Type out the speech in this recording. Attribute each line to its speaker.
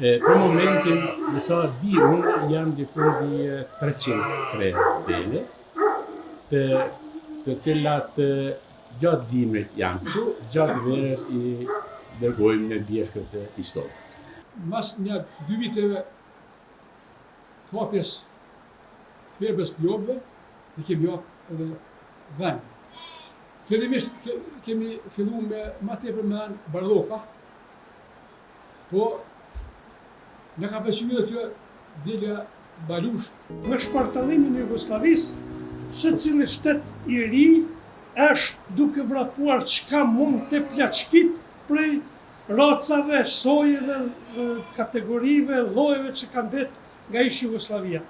Speaker 1: Për momentin, në sa di unë, janë difundi 303 dele, të cilat gjatë dimrit janë këtu, gjatë verës i dërgojmë në bjeshkët e pistolë.
Speaker 2: Mas një 2 viteve të hapjes ferbës të lopëve, dhe kemi hapë edhe vend. Fillimisht kemi fillu me ma tepër me anë bardhoka, po në ka pëlqyer që dilja balush.
Speaker 3: Në shpartallimin e Jugosllavisë, secili shtet i ri është duke vrapuar çka mund të plaçkit prej racave, sojeve, kategorive, llojeve që kanë bërë nga ish Jugoslavia.